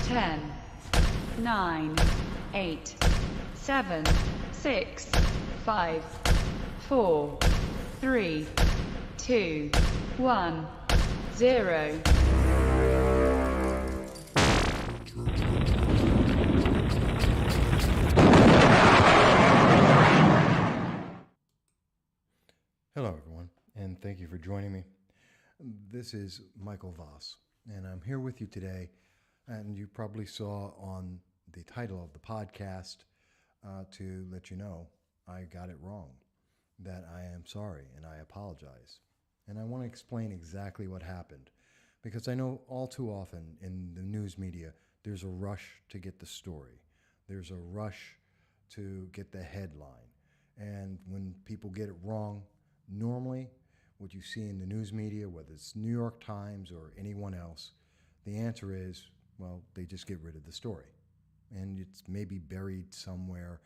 10, 9, 8, 7, 6, 5, 4, 3, 2, 1, 0. Hello, everyone, and thank you for joining me. This is Michael Voss, and I'm here with you today. And you probably saw on the title of the podcast to let you know I got it wrong, that I am sorry and I apologize. And I want to explain exactly what happened, because I know all too often in the news media, there's a rush to get the story. There's a rush to get the headline. And when people get it wrong, normally what you see in the news media, whether it's New York Times or anyone else, the answer is, well, they just get rid of the story. And it's maybe buried somewhere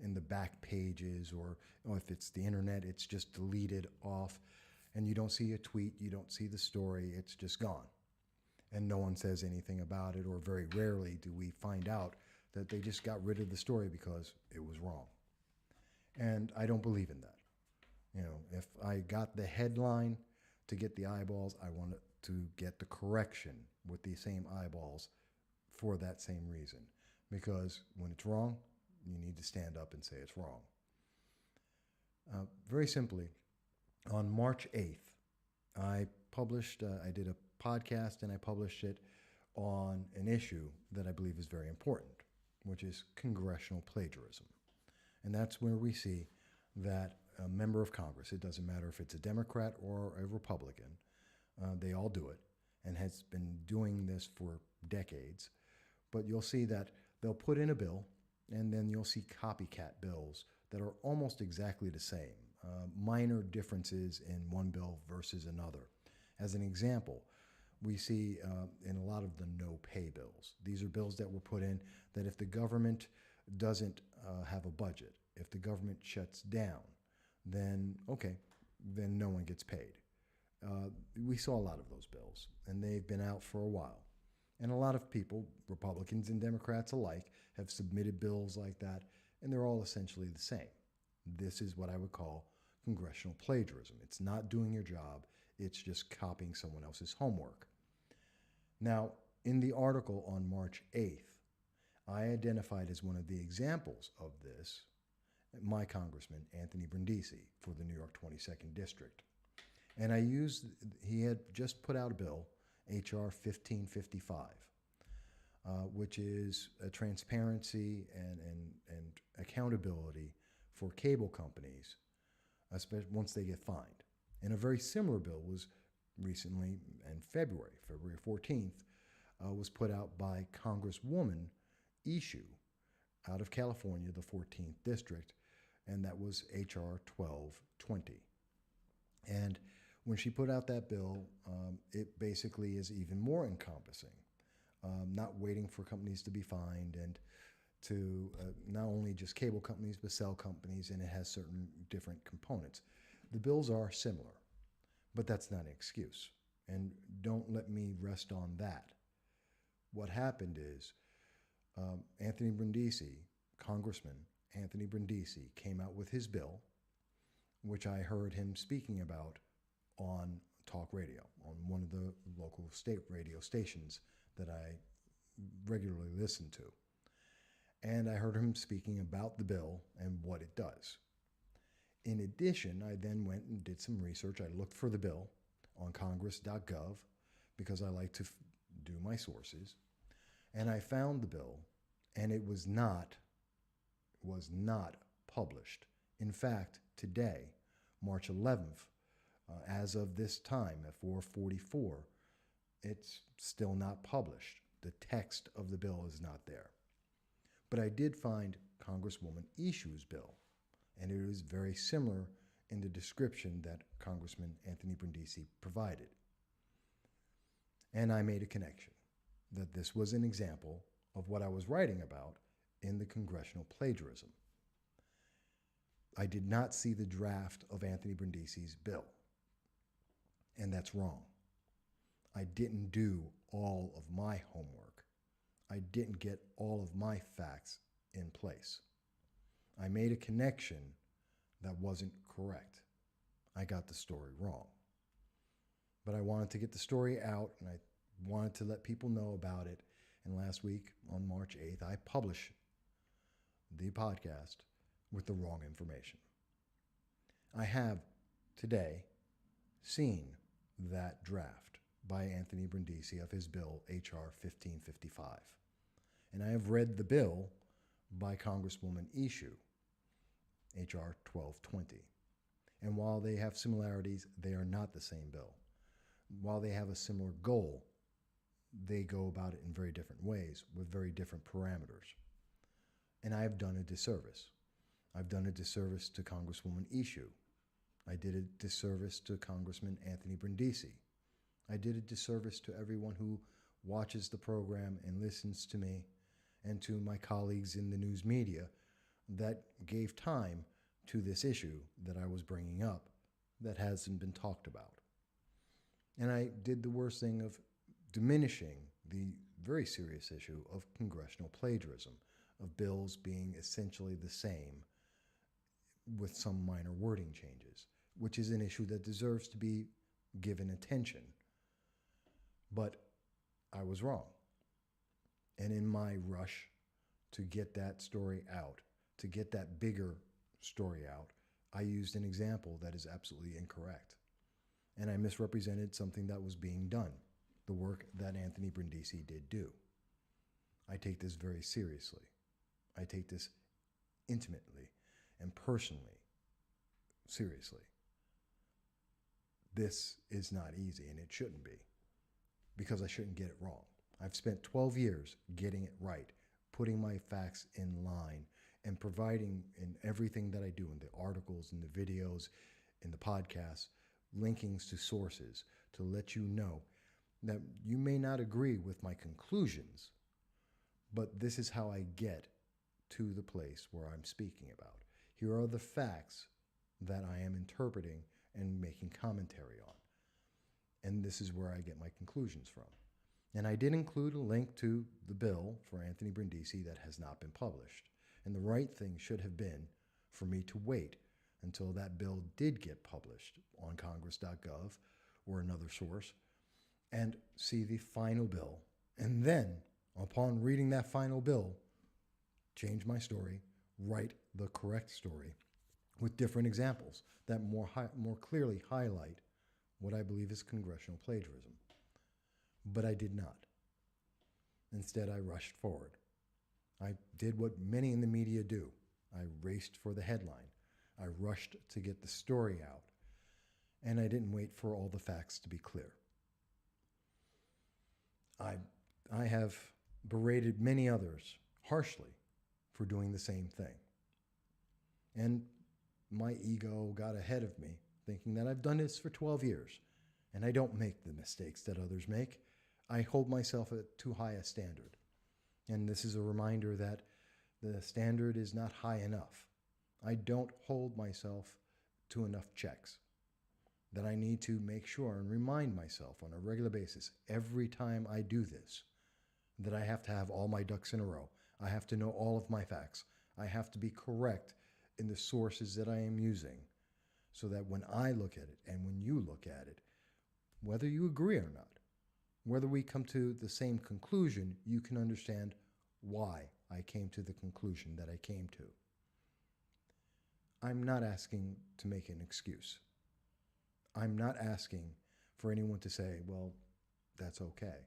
in the back pages, or if it's the internet, it's just deleted off. And you don't see a tweet, you don't see the story, it's just gone. And no one says anything about it, or very rarely do we find out that they just got rid of the story because it was wrong. And I don't believe in that. You know, if I got the headline to get the eyeballs, I want to get the correction with the same eyeballs for that same reason. Because when it's wrong, you need to stand up and say it's wrong. Very simply, on March 8th, I did a podcast and I published it on an issue that I believe is very important, which is congressional plagiarism. And that's where we see that a member of Congress, it doesn't matter if it's a Democrat or a Republican, they all do it and has been doing this for decades. But you'll see that they'll put in a bill, and then you'll see copycat bills that are almost exactly the same, minor differences in one bill versus another. As an example, we see in a lot of the no-pay bills. These are bills that were put in that if the government doesn't have a budget, if the government shuts down, then okay, then no one gets paid. We saw a lot of those bills, and they've been out for a while. And a lot of people, Republicans and Democrats alike, have submitted bills like that, and they're all essentially the same. This is what I would call congressional plagiarism. It's not doing your job, it's just copying someone else's homework. Now, in the article on March 8th, I identified as one of the examples of this my congressman, Anthony Brindisi, for the New York 22nd District. And he had just put out a bill, H.R. 1555, which is a transparency and accountability for cable companies, especially once they get fined. And a very similar bill was recently, in February 14th, was put out by Congresswoman Issue out of California, the 14th District, and that was H.R. 1220. And when she put out that bill, it basically is even more encompassing, not waiting for companies to be fined, and to not only just cable companies, but cell companies, and it has certain different components. The bills are similar, but that's not an excuse. And don't let me rest on that. What happened is Anthony Brindisi, Congressman Anthony Brindisi, came out with his bill, which I heard him speaking about on talk radio, on one of the local state radio stations that I regularly listen to. And I heard him speaking about the bill and what it does. In addition, I then went and did some research. I looked for the bill on congress.gov because I like to do my sources. And I found the bill, and it was not published. In fact, today, March 11th, as of this time at 4:44, it's still not published. The text of the bill is not there. But I did find Congresswoman Issue's bill, and it is very similar in the description that Congressman Anthony Brindisi provided. And I made a connection that this was an example of what I was writing about in the congressional plagiarism. I did not see the draft of Anthony Brindisi's bill, and that's wrong. I didn't do all of my homework. I didn't get all of my facts in place. I made a connection that wasn't correct. I got the story wrong. But I wanted to get the story out, and I wanted to let people know about it. And last week, on March 8th, I published the podcast with the wrong information. I have today seen that draft by Anthony Brindisi of his bill, H.R. 1555. And I have read the bill by Congresswoman Issue, H.R. 1220. And while they have similarities, they are not the same bill. While they have a similar goal, they go about it in very different ways with very different parameters. And I have done a disservice. I've done a disservice to Congresswoman Issue. I did a disservice to Congressman Anthony Brindisi. I did a disservice to everyone who watches the program and listens to me, and to my colleagues in the news media that gave time to this issue that I was bringing up that hasn't been talked about. And I did the worst thing of diminishing the very serious issue of congressional plagiarism, of bills being essentially the same with some minor wording changes, which is an issue that deserves to be given attention. But I was wrong. And in my rush to get that story out, to get that bigger story out, I used an example that is absolutely incorrect. And I misrepresented something that was being done, the work that Anthony Brindisi did do. I take this very seriously. I take this intimately and personally seriously. This is not easy, and it shouldn't be, because I shouldn't get it wrong. I've spent 12 years getting it right, putting my facts in line, and providing in everything that I do, in the articles, in the videos, in the podcasts, linkings to sources to let you know that you may not agree with my conclusions, but this is how I get to the place where I'm speaking about. Here are the facts that I am interpreting and making commentary on. And this is where I get my conclusions from. And I did include a link to the bill for Anthony Brindisi that has not been published. And the right thing should have been for me to wait until that bill did get published on congress.gov or another source and see the final bill. And then, upon reading that final bill, change my story, write the correct story with different examples that more clearly highlight what I believe is congressional plagiarism. But I did not. Instead, I rushed forward. I did what many in the media do. I raced for the headline. I rushed to get the story out. And I didn't wait for all the facts to be clear. I have berated many others harshly for doing the same thing. And my ego got ahead of me, thinking that I've done this for 12 years, and I don't make the mistakes that others make. I hold myself at too high a standard. And this is a reminder that the standard is not high enough. I don't hold myself to enough checks. That I need to make sure and remind myself on a regular basis, every time I do this, that I have to have all my ducks in a row. I have to know all of my facts. I have to be correct in the sources that I am using, so that when I look at it and when you look at it, whether you agree or not, whether we come to the same conclusion, you can understand why I came to the conclusion that I came to. I'm not asking to make an excuse. I'm not asking for anyone to say, well, that's okay.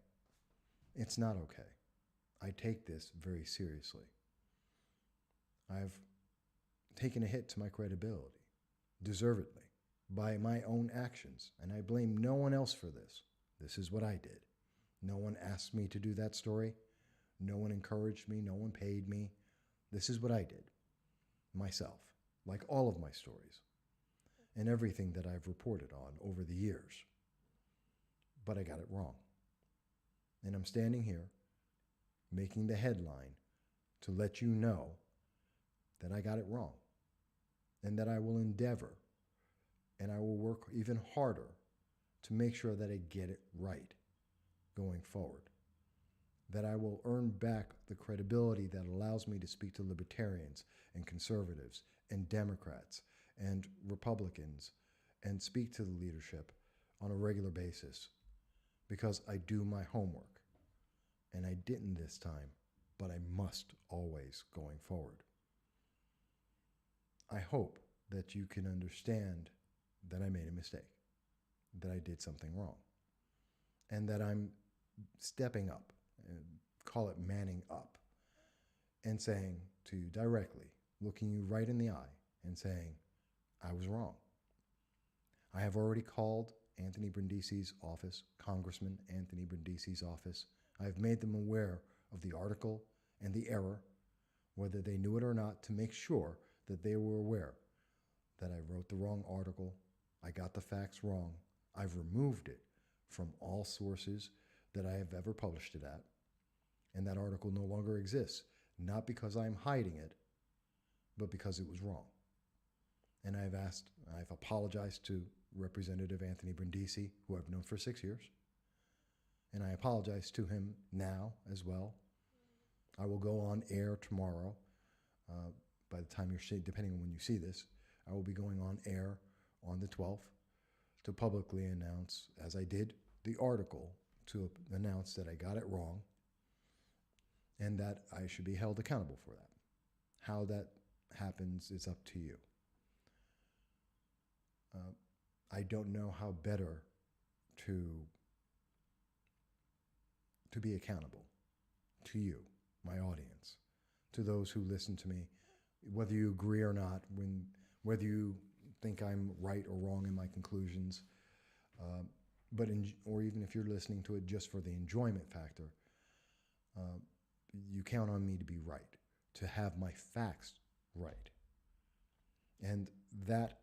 It's not okay. I take this very seriously. I've taken a hit to my credibility, deservedly, by my own actions, and I blame no one else for this. This is what I did. No one asked me to do that story. No one encouraged me. No one paid me. This is what I did, myself, like all of my stories and everything that I've reported on over the years. But I got it wrong. And I'm standing here making the headline to let you know that I got it wrong, and that I will endeavor and I will work even harder to make sure that I get it right going forward. that I will earn back the credibility that allows me to speak to libertarians and conservatives and Democrats and Republicans and speak to the leadership on a regular basis because I do my homework. And I didn't this time, but I must always going forward. I hope that you can understand that I made a mistake, that I did something wrong, and that I'm stepping up, and call it manning up, and saying to you directly, looking you right in the eye and saying, I was wrong. I have already called Anthony Brindisi's office, Congressman Anthony Brindisi's office. I have made them aware of the article and the error, whether they knew it or not, to make sure that they were aware that I wrote the wrong article, I got the facts wrong, I've removed it from all sources that I have ever published it at, and that article no longer exists, not because I'm hiding it, but because it was wrong. And I've apologized to Representative Anthony Brindisi, who I've known for 6 years, and I apologize to him now as well. I will go on air tomorrow. By the time depending on when you see this, I will be going on air on the 12th to publicly announce, as I did the article, to announce that I got it wrong and that I should be held accountable for that. How that happens is up to you. I don't know how better to be accountable to you, my audience, to those who listen to me, whether you agree or not, whether you think I'm right or wrong in my conclusions, or even if you're listening to it just for the enjoyment factor, you count on me to be right, to have my facts right. And that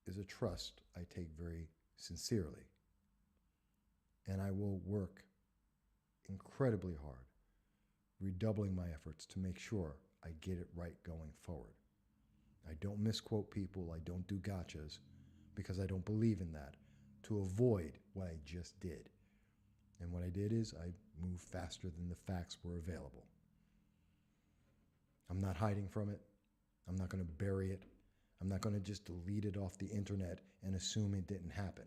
is a trust I take very sincerely. And I will work incredibly hard, redoubling my efforts to make sure I get it right going forward. I don't misquote people. I don't do gotchas because I don't believe in that, to avoid what I just did. And what I did is I moved faster than the facts were available. I'm not hiding from it. I'm not going to bury it. I'm not going to just delete it off the internet and assume it didn't happen.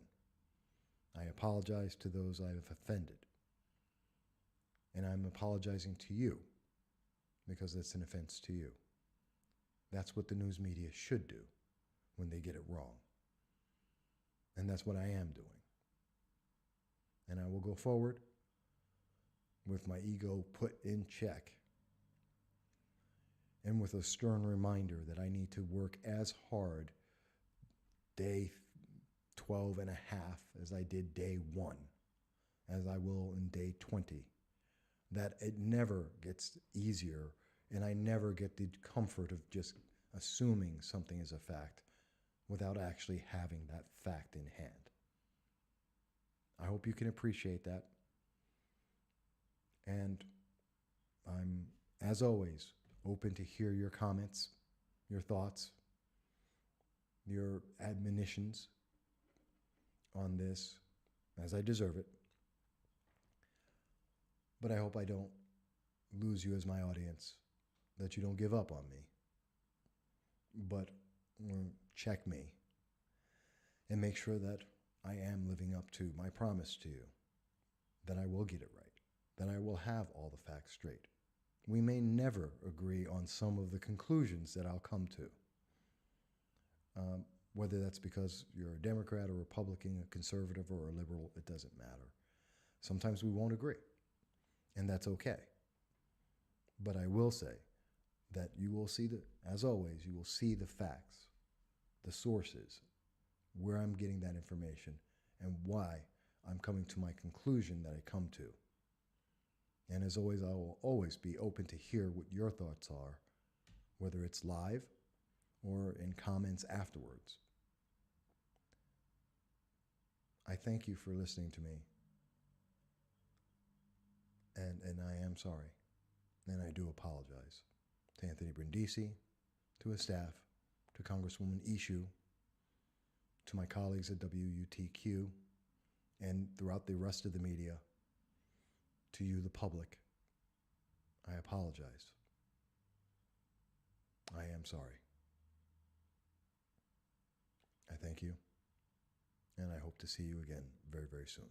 I apologize to those I have offended. And I'm apologizing to you because that's an offense to you. That's what the news media should do when they get it wrong. And that's what I am doing. And I will go forward with my ego put in check and with a stern reminder that I need to work as hard day 12 and a half as I did day 1, as I will in day 20. That it never gets easier, and I never get the comfort of just assuming something is a fact without actually having that fact in hand. I hope you can appreciate that. And I'm, as always, open to hear your comments, your thoughts, your admonitions on this, as I deserve it. But I hope I don't lose you as my audience, that you don't give up on me, but check me and make sure that I am living up to my promise to you, that I will get it right, that I will have all the facts straight. We may never agree on some of the conclusions that I'll come to, whether that's because you're a Democrat, a Republican, a conservative, or a liberal, it doesn't matter. Sometimes we won't agree, and that's okay. But I will say that you will see, as always, you will see the facts, the sources, where I'm getting that information, and why I'm coming to my conclusion that I come to. And as always, I will always be open to hear what your thoughts are, whether it's live or in comments afterwards. I thank you for listening to me. And I am sorry. And I do apologize to Anthony Brindisi, to his staff, to Congresswoman Ishu, to my colleagues at WUTQ, and throughout the rest of the media, to you, the public, I apologize. I am sorry. I thank you, and I hope to see you again very, very soon.